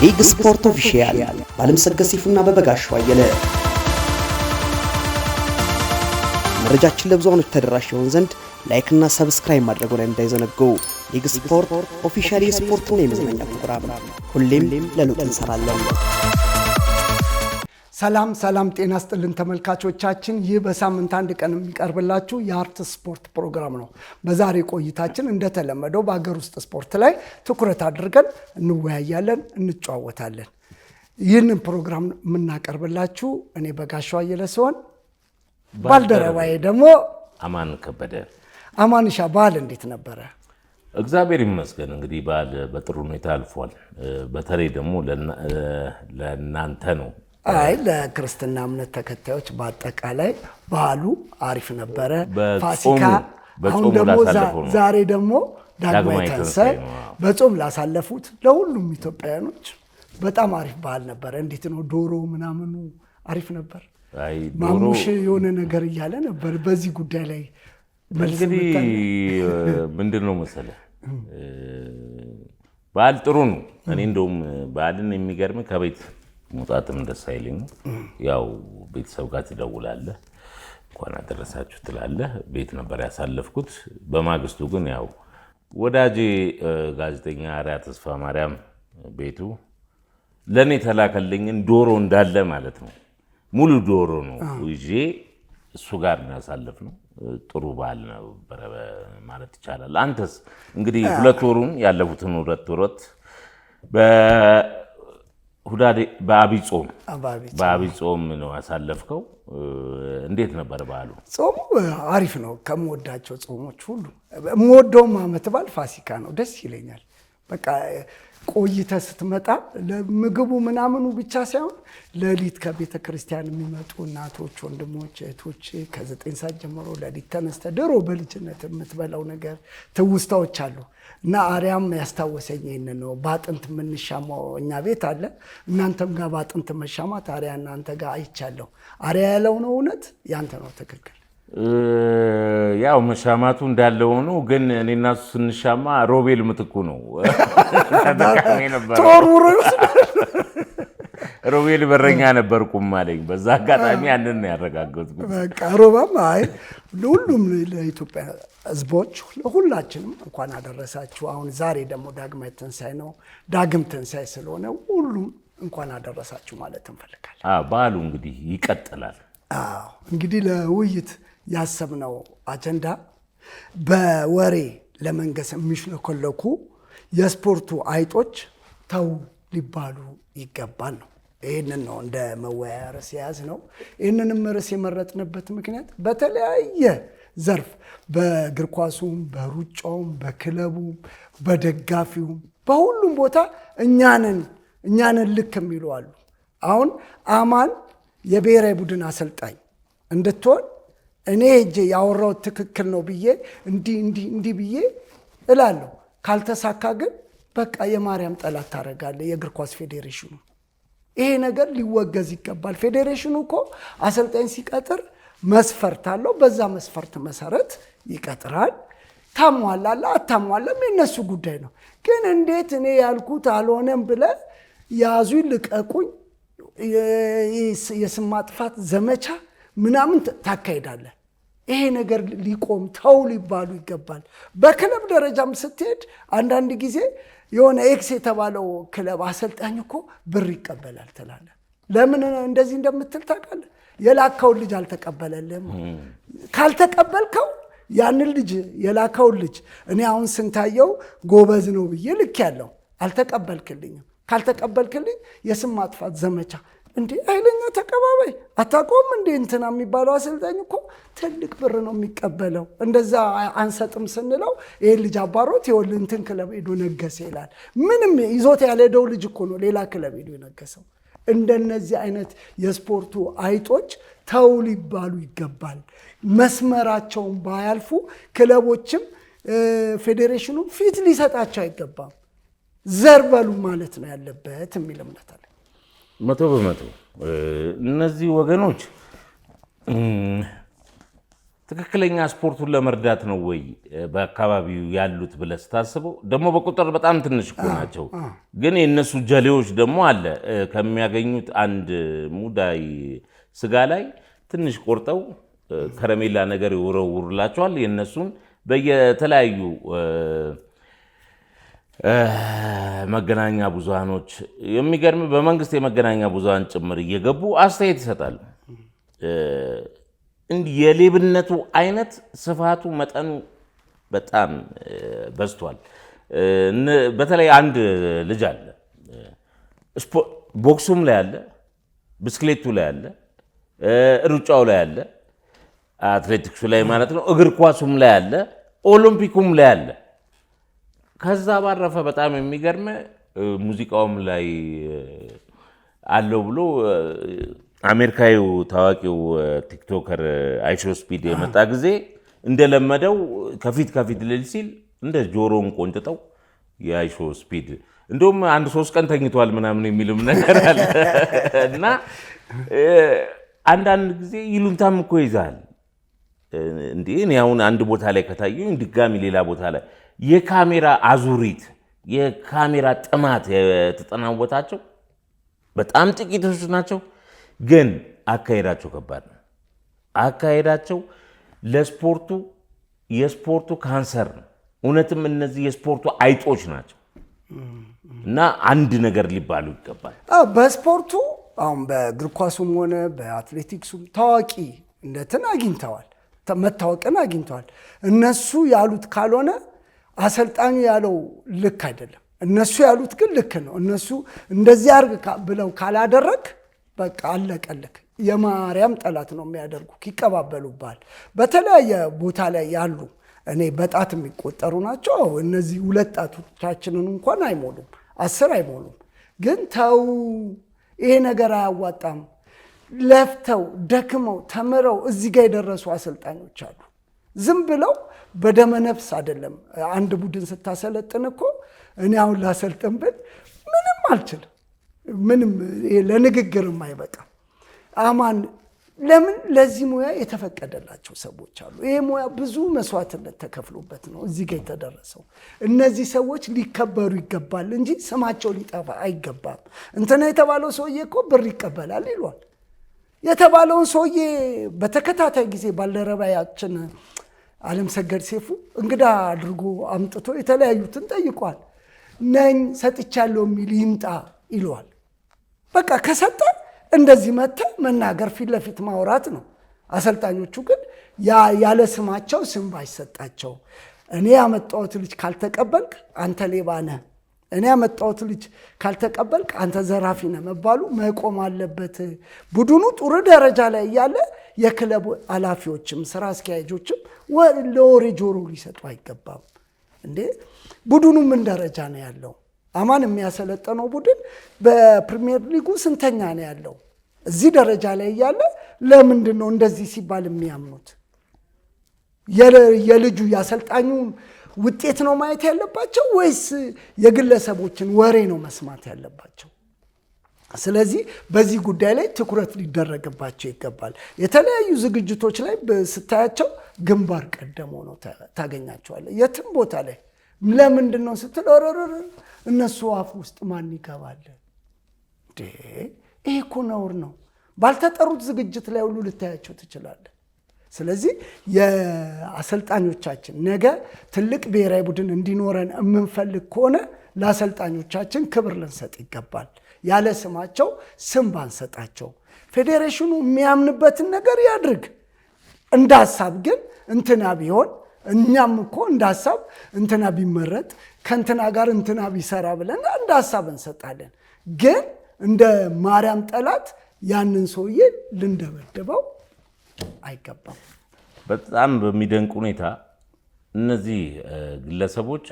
ሊግ ስፖርት ኦፊሻል ባለም ሰገሲፉና በበጋሻው አየለ መረጃችን ለብዙዎች ተደራሽ ይሆን ዘንድ ላይክ እና ሰብስክራይብ ማድረጉን እንዳይዘነጉ። ሊግ ስፖርት ኦፊሻል የስፖርትና የመዝናኛ ፕሮግራም ሁሌም ለለውጥ እንሰራለን። ሰላም ጤና ይስጥልን ተመልካቾቻችን፣ ይህ በሳምንት አንድ ቀን የሚቀርብላችሁ የአርት ስፖርት ፕሮግራም ነው። በዛሬ ቆይታችን እንደተለመደው በአገር ውስጥ ስፖርት ላይ ትኩረት አድርገን እንወያያለን፣ እንጫወታለን። ይህንን ፕሮግራም የምናቀርብላችሁ እኔ በጋሻው አየለ ሲሆን ባልደረባዬ ደግሞ አማን ከበደ። አማንሻ፣ በዓል እንዴት ነበረ? እግዚአብሔር ይመስገን። እንግዲህ በዓል በጥሩ ሁኔታ አልፏል። በተለይ ደግሞ ለእናንተ ነው። አይ ለክርስትና እምነት ተከታዮች በአጠቃላይ በዓሉ አሪፍ ነበረ። ፋሲካ አሁን ደግሞ ዛሬ ደግሞ ዳግማይ ትንሣኤ በጾም ላሳለፉት ለሁሉም ኢትዮጵያውያኖች በጣም አሪፍ በዓል ነበረ። እንዴት ነው ዶሮ ምናምኑ አሪፍ ነበር? ማሙሽ የሆነ ነገር እያለ ነበር። በዚህ ጉዳይ ላይ እንግዲህ ምንድን ነው መሰለህ በዓል ጥሩ ነው። እኔ እንደውም በዓልን የሚገርም ከቤት መውጣትም ደስ አይለኝም። ያው ቤተሰብ ጋር ትደውላለህ፣ እንኳን አደረሳችሁ ትላለህ። ቤት ነበር ያሳለፍኩት። በማግስቱ ግን ያው ወዳጄ ጋዜጠኛ አርያ ተስፋ ማርያም ቤቱ ለእኔ ተላከልኝን ዶሮ እንዳለ ማለት ነው፣ ሙሉ ዶሮ ነው ይዤ እሱ ጋር ነው ያሳለፍነው። ጥሩ በዓል ነበረ ማለት ይቻላል። አንተስ እንግዲህ ያለፉትን ሁለት ወራት በአብይ ጾም ነው ያሳለፍከው። እንዴት ነበር በዓሉ? ጾሙ አሪፍ ነው። ከምወዳቸው ጾሞች ሁሉ የምወደውም ዓመት በዓል ፋሲካ ነው። ደስ ይለኛል። በቃ ቆይተህ ስትመጣ ለምግቡ ምናምኑ ብቻ ሳይሆን ሌሊት ከቤተ ክርስቲያን የሚመጡ እናቶች፣ ወንድሞች፣ እህቶች ከ9 ሰዓት ጀምሮ ሌሊት ተነስተህ ድሮ በልጅነት የምትበላው ነገር ትውስታዎች አሉ እና አርያም ያስታወሰኝ ይህንን ነው። በአጥንት የምንሻማው እኛ ቤት አለ፣ እናንተም ጋር በአጥንት መሻማት አርያ እናንተ ጋር አይቻለሁ። አርያ ያለው ነው እውነት? ያንተ ነው ትክክል? ያው መሻማቱ እንዳለ ሆኖ ግን እኔና እሱ ስንሻማ ሮቤል ምትኩ ነው ሮቤል በረኛ ነበርኩም አለኝ። በዛ አጋጣሚ ያንን ነው ያረጋገጥኩት። በቃ ሮባም አይ ለሁሉም ለኢትዮጵያ ሕዝቦች ለሁላችንም እንኳን አደረሳችሁ። አሁን ዛሬ ደግሞ ዳግማይ ትንሣኤ ነው። ዳግም ትንሣኤ ስለሆነ ሁሉም እንኳን አደረሳችሁ ማለት እንፈልጋለን። በዓሉ እንግዲህ ይቀጥላል። እንግዲህ ለውይይት ያሰብነው አጀንዳ በወሬ ለመንገስ የሚሽለኮለኩ የስፖርቱ አይጦች ተው ሊባሉ ይገባል ነው። ይህንን ነው እንደ መወያያ ርዕስ የያዝነው። ይህንንም ርዕስ የመረጥንበት ምክንያት በተለያየ ዘርፍ በእግር ኳሱም፣ በሩጫውም፣ በክለቡም፣ በደጋፊውም በሁሉም ቦታ እኛንን ልክ የሚሉ አሉ። አሁን አማን የብሔራዊ ቡድን አሰልጣኝ እንድትሆን እኔ ሄጄ ያወራሁት ትክክል ነው ብዬ እንዲህ ብዬ እላለሁ። ካልተሳካ ግን በቃ የማርያም ጠላት ታደርጋለህ የእግር ኳስ ፌዴሬሽኑ። ይሄ ነገር ሊወገዝ ይገባል። ፌዴሬሽኑ እኮ አሰልጣኝ ሲቀጥር መስፈርት አለው። በዛ መስፈርት መሰረት ይቀጥራል። ታሟላላ አታሟላም የነሱ ጉዳይ ነው። ግን እንዴት እኔ ያልኩት አልሆነም ብለህ ያዙኝ ልቀቁኝ የስም ማጥፋት ዘመቻ ምናምን ታካሄዳለህ። ይሄ ነገር ሊቆም ተው ሊባሉ ይገባል። በክለብ ደረጃም ስትሄድ አንዳንድ ጊዜ የሆነ ኤክስ የተባለው ክለብ አሰልጣኝ እኮ ብር ይቀበላል ትላለህ። ለምን እንደዚህ እንደምትል ታውቃለህ? የላካውን ልጅ አልተቀበለልህም። ካልተቀበልከው ያንን ልጅ የላካውን ልጅ እኔ አሁን ስንታየው ጎበዝ ነው ብዬ ልክ ያለው አልተቀበልክልኝም። ካልተቀበልክልኝ የስም ማጥፋት ዘመቻ እንዴ ኃይለኛ ተቀባባይ አታቆም እንዴ? እንትና የሚባለው አሰልጣኝ እኮ ትልቅ ብር ነው የሚቀበለው። እንደዛ አንሰጥም ስንለው ይሄ ልጅ አባሮት ይኸውልህ እንትን ክለብ ሄዶ ነገሰ ይላል። ምንም ይዞት ያልሄደው ልጅ እኮ ነው ሌላ ክለብ ሄዶ የነገሰው። እንደነዚህ አይነት የስፖርቱ አይጦች ተው ሊባሉ ይገባል። መስመራቸውን ባያልፉ ክለቦችም ፌዴሬሽኑ ፊት ሊሰጣቸው አይገባም። ዘርበሉ ማለት ነው ያለበት የሚል እምነት አለ። 100% እነዚህ ወገኖች ትክክለኛ ስፖርቱን ለመርዳት ነው ወይ በአካባቢው ያሉት ብለህ ስታስበው ደግሞ በቁጥር በጣም ትንሽ እኮ ናቸው። ግን የእነሱ ጀሌዎች ደግሞ አለ ከሚያገኙት አንድ ሙዳይ ስጋ ላይ ትንሽ ቆርጠው ከረሜላ ነገር ይወረውሩላቸዋል። የእነሱን በየተለያዩ መገናኛ ብዙሃኖች የሚገርም በመንግስት የመገናኛ ብዙሃን ጭምር እየገቡ አስተያየት ይሰጣሉ። እንዲህ የሌብነቱ አይነት ስፋቱ መጠኑ በጣም በዝቷል። በተለይ አንድ ልጅ አለ ቦክሱም ላይ አለ፣ ብስክሌቱ ላይ አለ፣ ሩጫው ላይ አለ፣ አትሌቲክሱ ላይ ማለት ነው፣ እግር ኳሱም ላይ አለ፣ ኦሎምፒኩም ላይ አለ። ከዛ ባረፈ በጣም የሚገርም ሙዚቃውም ላይ አለው ብሎ አሜሪካዊው ታዋቂው ቲክቶከር አይሾ ስፒድ የመጣ ጊዜ እንደለመደው ከፊት ልል ሲል እንደ ጆሮውን ቆንጥጠው የአይሾ ስፒድ እንደውም አንድ 3 ቀን ተኝቷል ምናምን የሚልም ነገር አለ እና አንዳንድ ጊዜ ይሉንታም እኮ ይዛል እንዴ እኔ አሁን አንድ ቦታ ላይ ከታየኝ ድጋሚ ሌላ ቦታ ላይ የካሜራ አዙሪት የካሜራ ጥማት የተጠናወታቸው በጣም ጥቂቶች ናቸው። ግን አካሄዳቸው ከባድ ነው። አካሄዳቸው ለስፖርቱ የስፖርቱ ካንሰር ነው። እውነትም እነዚህ የስፖርቱ አይጦች ናቸው እና አንድ ነገር ሊባሉ ይገባል። በስፖርቱ አሁን በእግር ኳሱም ሆነ በአትሌቲክሱም ታዋቂነትን አግኝተዋል፣ መታወቅን አግኝተዋል። እነሱ ያሉት ካልሆነ አሰልጣኙ ያለው ልክ አይደለም፣ እነሱ ያሉት ግን ልክ ነው። እነሱ እንደዚህ አርግ ብለው ካላደረግ በቃ አለቀልክ። የማርያም ጠላት ነው የሚያደርጉ፣ ይቀባበሉባል። በተለያየ ቦታ ላይ ያሉ እኔ በጣት የሚቆጠሩ ናቸው። እነዚህ 2 ጣቶቻችንን እንኳን አይሞሉም፣ 10 አይሞሉም። ግን ተው ይሄ ነገር አያዋጣም። ለፍተው ደክመው ተምረው እዚህ ጋር የደረሱ አሰልጣኞች አሉ። ዝም ብለው በደመ ነፍስ አይደለም። አንድ ቡድን ስታሰለጥን እኮ እኔ አሁን ላሰልጥን ብል ምንም አልችልም፣ ምንም ለንግግርም አይበቃም። አማን ለምን ለዚህ ሙያ የተፈቀደላቸው ሰዎች አሉ። ይሄ ሙያ ብዙ መስዋዕትነት ተከፍሎበት ነው እዚህ ጋር የተደረሰው። እነዚህ ሰዎች ሊከበሩ ይገባል እንጂ ስማቸው ሊጠፋ አይገባም። እንትና የተባለው ሰውዬ እኮ ብር ይቀበላል ይሏል። የተባለውን ሰውዬ በተከታታይ ጊዜ ባልደረባያችን ዓለም ሰገድ ሴፉ እንግዳ አድርጎ አምጥቶ የተለያዩትን ጠይቋል። ነኝ ሰጥቻለሁ የሚል ይምጣ ይሏል። በቃ ከሰጠ እንደዚህ መተ መናገር ፊት ለፊት ማውራት ነው። አሰልጣኞቹ ግን ያለ ስማቸው ስም ባይሰጣቸው እኔ ያመጣሁት ልጅ ካልተቀበልክ አንተ ሌባ ነህ፣ እኔ ያመጣሁት ልጅ ካልተቀበልክ አንተ ዘራፊ ነህ መባሉ መቆም አለበት። ቡድኑ ጥሩ ደረጃ ላይ እያለ የክለቡ ኃላፊዎችም ስራ አስኪያጆችም ለወሬ ጆሮ ሊሰጡ አይገባም። እንዴ ቡድኑ ምን ደረጃ ነው ያለው? አማን የሚያሰለጠነው ቡድን በፕሪሚየር ሊጉ ስንተኛ ነው ያለው? እዚህ ደረጃ ላይ እያለ ለምንድን ነው እንደዚህ ሲባል የሚያምኑት? የልጁ የአሰልጣኙን ውጤት ነው ማየት ያለባቸው ወይስ የግለሰቦችን ወሬ ነው መስማት ያለባቸው? ስለዚህ በዚህ ጉዳይ ላይ ትኩረት ሊደረግባቸው ይገባል። የተለያዩ ዝግጅቶች ላይ ስታያቸው ግንባር ቀደም ሆነው ታገኛቸዋለህ። የትም ቦታ ላይ ለምንድን ነው ስትል እነሱ አፍ ውስጥ ማን ይገባል? ይሄ እኮ ነውር ነው። ባልተጠሩት ዝግጅት ላይ ሁሉ ልታያቸው ትችላለህ። ስለዚህ የአሰልጣኞቻችን ነገ ትልቅ ብሔራዊ ቡድን እንዲኖረን የምንፈልግ ከሆነ ለአሰልጣኞቻችን ክብር ልንሰጥ ይገባል። ያለ ስማቸው ስም ባንሰጣቸው። ፌዴሬሽኑ የሚያምንበትን ነገር ያድርግ። እንደ ሀሳብ ግን እንትና ቢሆን እኛም እኮ እንደ ሀሳብ እንትና ቢመረጥ ከእንትና ጋር እንትና ቢሰራ ብለን እንደ ሀሳብ እንሰጣለን። ግን እንደ ማርያም ጠላት ያንን ሰውዬ ልንደበድበው አይገባም። በጣም በሚደንቅ ሁኔታ እነዚህ ግለሰቦች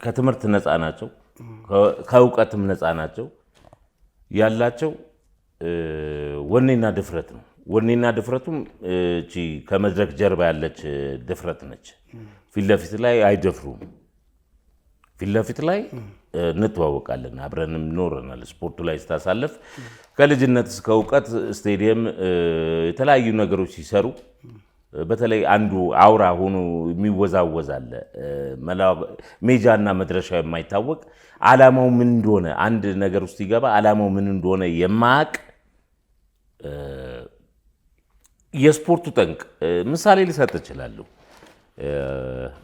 ከትምህርት ነፃ ናቸው፣ ከእውቀትም ነፃ ናቸው። ያላቸው ወኔና ድፍረት ነው። ወኔና ድፍረቱም እቺ ከመድረክ ጀርባ ያለች ድፍረት ነች። ፊት ለፊት ላይ አይደፍሩም። ፊት ለፊት ላይ እንተዋወቃለን፣ አብረንም ኖረናል። ስፖርቱ ላይ ስታሳልፍ ከልጅነት እስከ እውቀት ስቴዲየም የተለያዩ ነገሮች ሲሰሩ በተለይ አንዱ አውራ ሆኖ የሚወዛወዝ አለ፣ ሜጃና መድረሻው የማይታወቅ ዓላማው ምን እንደሆነ አንድ ነገር ውስጥ ይገባ ዓላማው ምን እንደሆነ የማያውቅ የስፖርቱ ጠንቅ ምሳሌ ልሰጥ እችላለሁ።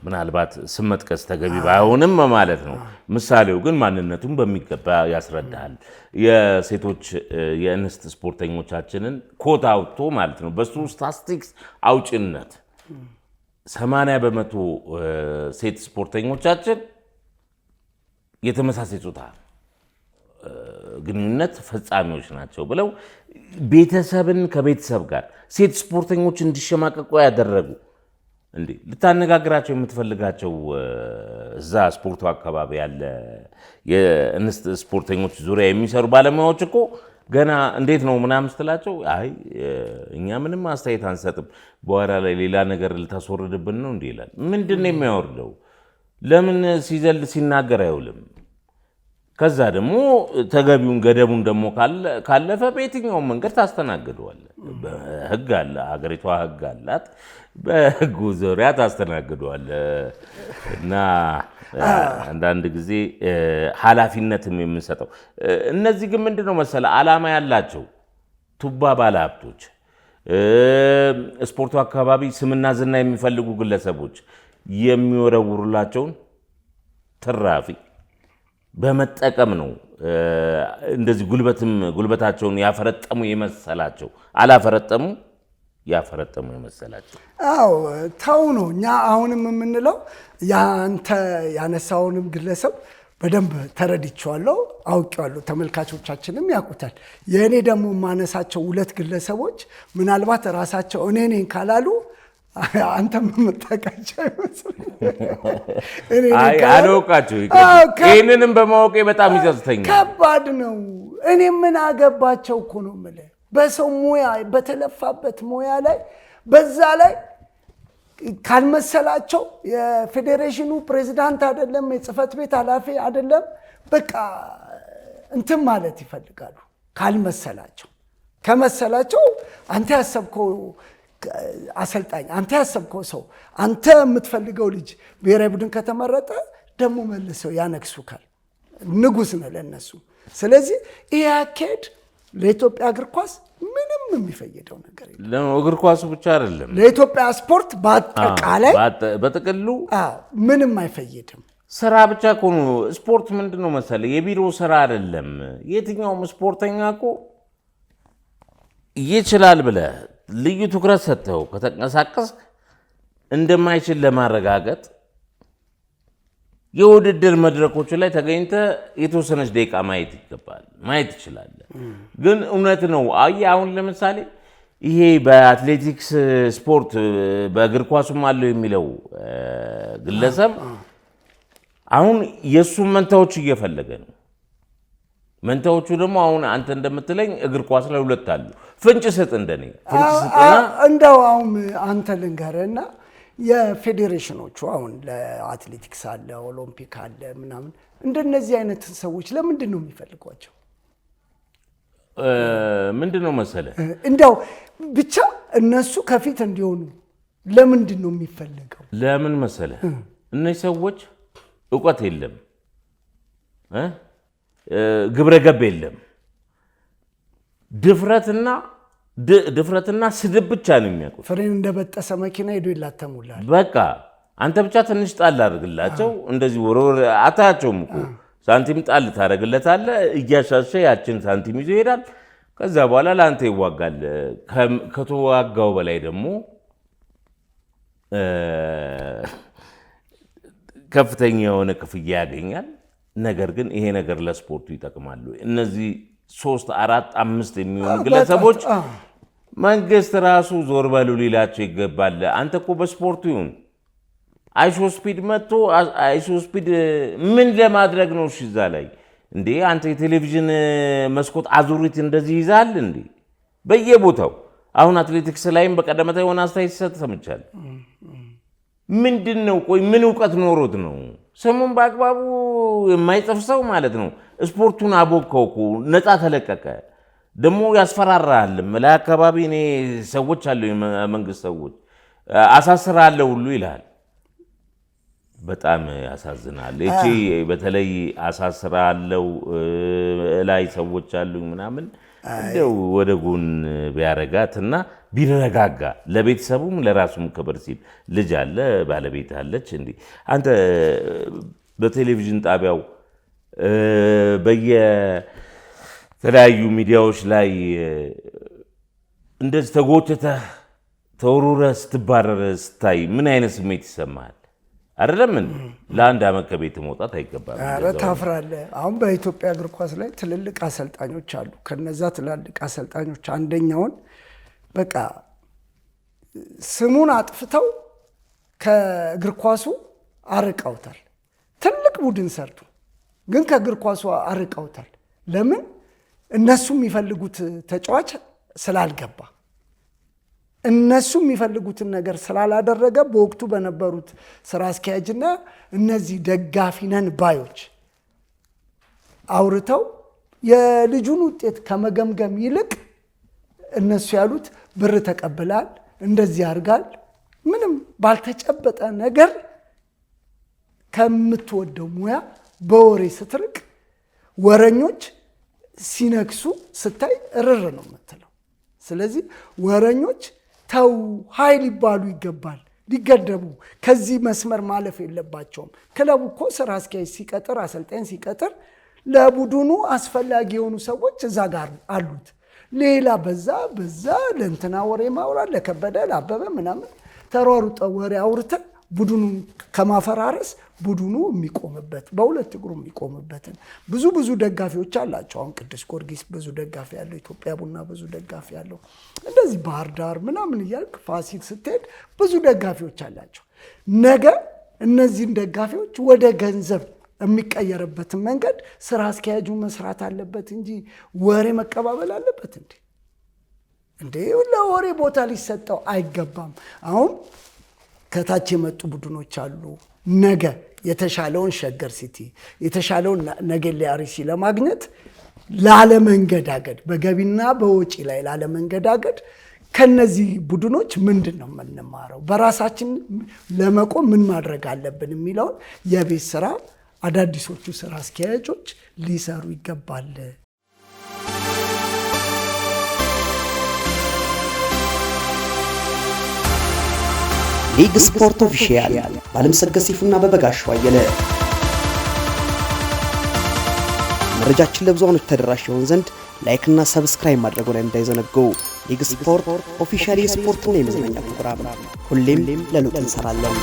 ምናልባት ስም መጥቀስ ተገቢ ባይሆንም ማለት ነው። ምሳሌው ግን ማንነቱን በሚገባ ያስረዳል። የሴቶች የእንስት ስፖርተኞቻችንን ኮታ አውጥቶ ማለት ነው በሱ ስታቲስቲክስ አውጭነት 80% ሴት ስፖርተኞቻችን የተመሳሳይ ጾታ ግንኙነት ፈጻሚዎች ናቸው ብለው ቤተሰብን ከቤተሰብ ጋር ሴት ስፖርተኞች እንዲሸማቀቁ ያደረጉ እንዴ ልታነጋግራቸው የምትፈልጋቸው እዛ ስፖርቱ አካባቢ ያለ የእንስት ስፖርተኞች ዙሪያ የሚሰሩ ባለሙያዎች እኮ ገና እንዴት ነው ምናምን ስትላቸው አይ እኛ ምንም አስተያየት አንሰጥም፣ በኋላ ላይ ሌላ ነገር ልታስወርድብን ነው እንዴ ይላል። ምንድን ነው የሚያወርደው? ለምን ሲዘል ሲናገር አይውልም? ከዛ ደግሞ ተገቢውን ገደቡን ደግሞ ካለፈ በየትኛውም መንገድ ታስተናግደዋል። ህግ አለ፣ ሀገሪቷ ህግ አላት። በህጉ ዙሪያ ታስተናግደዋል። እና አንዳንድ ጊዜ ኃላፊነትም የምንሰጠው እነዚህ ግን ምንድነው መሰለ ዓላማ ያላቸው ቱባ ባለሀብቶች፣ ስፖርቱ አካባቢ ስምና ዝና የሚፈልጉ ግለሰቦች የሚወረውሩላቸውን ትራፊ በመጠቀም ነው እንደዚህ ጉልበታቸውን ያፈረጠሙ የመሰላቸው። አላፈረጠሙ፣ ያፈረጠሙ የመሰላቸው። አዎ ተው ነው። እኛ አሁንም የምንለው ያንተ ያነሳውንም ግለሰብ በደንብ ተረድቼዋለሁ፣ አውቄዋለሁ። ተመልካቾቻችንም ያውቁታል። የእኔ ደግሞ የማነሳቸው ሁለት ግለሰቦች ምናልባት ራሳቸው እኔ ነኝ ካላሉ አንተም የምታውቃቸው አላውቃቸው። ይህንንም በማወቄ በጣም ይጸጽተኛል። ከባድ ነው። እኔ ምን አገባቸው እኮ ነው የምልህ። በሰው ሙያ በተለፋበት ሙያ ላይ በዛ ላይ ካልመሰላቸው የፌዴሬሽኑ ፕሬዚዳንት አይደለም የጽህፈት ቤት ኃላፊ አይደለም፣ በቃ እንትን ማለት ይፈልጋሉ። ካልመሰላቸው ከመሰላቸው አንተ ያሰብከው አሰልጣኝ፣ አንተ ያሰብከው ሰው፣ አንተ የምትፈልገው ልጅ ብሔራዊ ቡድን ከተመረጠ ደግሞ መልሰው ያነግሱካል። ንጉስ ነው ለነሱ። ስለዚህ ይሄ አካሄድ ለኢትዮጵያ እግር ኳስ ምንም የሚፈይደው ነገር የለም። እግር ኳሱ ብቻ አይደለም፣ ለኢትዮጵያ ስፖርት በአጠቃላይ በጥቅሉ ምንም አይፈይድም። ስራ ብቻ እኮ ነው ስፖርት። ምንድነው መሰለህ የቢሮ ስራ አይደለም። የትኛውም ስፖርተኛ እኮ ይችላል ብለህ ልዩ ትኩረት ሰጥተው ከተንቀሳቀስ እንደማይችል ለማረጋገጥ የውድድር መድረኮች ላይ ተገኝተ የተወሰነች ደቂቃ ማየት ይገባል፣ ማየት ትችላለህ። ግን እውነት ነው። አሁን ለምሳሌ ይሄ በአትሌቲክስ ስፖርት በእግር ኳሱም አለው የሚለው ግለሰብ አሁን የእሱን መንታዎች እየፈለገ ነው። መንታዎቹ ደግሞ አሁን አንተ እንደምትለኝ እግር ኳስ ላይ ሁለት አሉ። ፍንጭ ስጥ እንደኔ ፍንጭ ስጥና እንደው አሁን አንተ ልንገርህና የፌዴሬሽኖቹ አሁን ለአትሌቲክስ አለ፣ ኦሎምፒክ አለ ምናምን እንደነዚህ አይነት ሰዎች ለምንድን ነው የሚፈልጓቸው? ምንድን ነው መሰለህ እንደው ብቻ እነሱ ከፊት እንዲሆኑ ለምንድን ነው የሚፈልገው? ለምን መሰለህ እነዚህ ሰዎች እውቀት የለም፣ ግብረ ገብ የለም፣ ድፍረትና ስድብ ብቻ ነው የሚያውቁት። ፍሬን እንደበጠሰ መኪና ሄዶ ይላተሙላል። በቃ አንተ ብቻ ትንሽ ጣል አድርግላቸው። እንደዚህ ወሮር አታቸውም እኮ ሳንቲም ጣል ታደርግለታለህ። እያሻሸ ያችን ሳንቲም ይዞ ይሄዳል። ከዛ በኋላ ለአንተ ይዋጋል። ከተዋጋው በላይ ደግሞ ከፍተኛ የሆነ ክፍያ ያገኛል። ነገር ግን ይሄ ነገር ለስፖርቱ ይጠቅማሉ? እነዚህ 3፣ 4፣ 5 የሚሆኑ ግለሰቦች መንግስት ራሱ ዞር በሉ ሊላቸው ይገባል። አንተ እኮ በስፖርቱ ይሁን አይሾ ስፒድ መጥቶ አይሾ ስፒድ ምን ለማድረግ ነው? እሺ እዛ ላይ እንዴ አንተ የቴሌቪዥን መስኮት አዙሪት እንደዚህ ይዛል እንዴ በየቦታው። አሁን አትሌቲክስ ላይም በቀደመታ የሆነ አስተያየት ሲሰጥ ሰምቻለሁ። ምንድን ነው? ቆይ ምን እውቀት ኖሮት ነው? ስሙን በአግባቡ የማይጽፍ ሰው ማለት ነው። ስፖርቱን አቦከው እኮ ነፃ ተለቀቀ። ደግሞ ያስፈራራል። ላይ አካባቢ እኔ ሰዎች አሉ፣ የመንግስት ሰዎች አሳስራለሁ ሁሉ ይላል። በጣም ያሳዝናል። እቺ በተለይ አሳስራለሁ ላይ ሰዎች አሉኝ ምናምን እንደው ወደ ጎን ቢያረጋትና ቢረጋጋ ለቤተሰቡም ለራሱም ክብር ሲል ልጅ አለ ባለቤት አለች። እንዴ አንተ በቴሌቪዥን ጣቢያው በየተለያዩ ሚዲያዎች ላይ እንደዚህ ተጎትተህ ተወሩረህ ስትባረር ስታይ ምን አይነት ስሜት ይሰማሃል? አይደለም ለአንድ ዓመት ከቤት መውጣት አይገባም። ኧረ ታፍራለህ። አሁን በኢትዮጵያ እግር ኳስ ላይ ትልልቅ አሰልጣኞች አሉ። ከነዛ ትላልቅ አሰልጣኞች አንደኛውን በቃ ስሙን አጥፍተው ከእግር ኳሱ አርቀውታል። ትልቅ ቡድን ሰርቶ ግን ከእግር ኳሱ አርቀውታል። ለምን? እነሱ የሚፈልጉት ተጫዋች ስላልገባ፣ እነሱ የሚፈልጉትን ነገር ስላላደረገ በወቅቱ በነበሩት ስራ አስኪያጅና እነዚህ ደጋፊ ነን ባዮች አውርተው የልጁን ውጤት ከመገምገም ይልቅ እነሱ ያሉት ብር ተቀብላል፣ እንደዚህ አድርጋል፣ ምንም ባልተጨበጠ ነገር ከምትወደው ሙያ በወሬ ስትርቅ ወረኞች ሲነክሱ ስታይ እርር ነው የምትለው። ስለዚህ ወረኞች ተው ኃይል ሊባሉ ይገባል፣ ሊገደቡ፣ ከዚህ መስመር ማለፍ የለባቸውም። ክለቡ እኮ ስራ አስኪያጅ ሲቀጥር፣ አሰልጣኝ ሲቀጥር ለቡድኑ አስፈላጊ የሆኑ ሰዎች እዛ ጋር አሉት። ሌላ በዛ ለእንትና ወሬ ማውራት ለከበደ ለአበበ ምናምን ተሯሩጠ ወሬ አውርተ ቡድኑን ከማፈራረስ ቡድኑ የሚቆምበት በሁለት እግሩ የሚቆምበትን ብዙ ደጋፊዎች አላቸው። አሁን ቅዱስ ጊዮርጊስ ብዙ ደጋፊ ያለው፣ ኢትዮጵያ ቡና ብዙ ደጋፊ ያለው፣ እንደዚህ ባህር ዳር ምናምን እያልክ ፋሲል ስትሄድ ብዙ ደጋፊዎች አላቸው። ነገ እነዚህን ደጋፊዎች ወደ ገንዘብ የሚቀየርበትን መንገድ ስራ አስኪያጁ መስራት አለበት እንጂ ወሬ መቀባበል አለበት እንዴ? ለወሬ ቦታ ሊሰጠው አይገባም። አሁን ከታች የመጡ ቡድኖች አሉ። ነገ የተሻለውን ሸገር ሲቲ የተሻለውን ነገሌ አርሲ ለማግኘት ላለመንገዳገድ፣ በገቢና በወጪ ላይ ላለመንገዳገድ ከነዚህ ቡድኖች ምንድን ነው የምንማረው? በራሳችን ለመቆም ምን ማድረግ አለብን የሚለውን የቤት ስራ አዳዲሶቹ ስራ አስኪያጆች ሊሰሩ ይገባል። ሊግ ስፖርት ኦፊሻል ባለምሰገድ ሲፉና በበጋሻው አየለ። መረጃችን ለብዙዎች ተደራሽ ይሆን ዘንድ ላይክ እና ሰብስክራይብ ማድረጉን እንዳይዘነጉ። ሊግ ስፖርት ኦፊሻል የስፖርትና የመዝናኛ ፕሮግራም ሁሌም ለለውጥ እንሰራለን።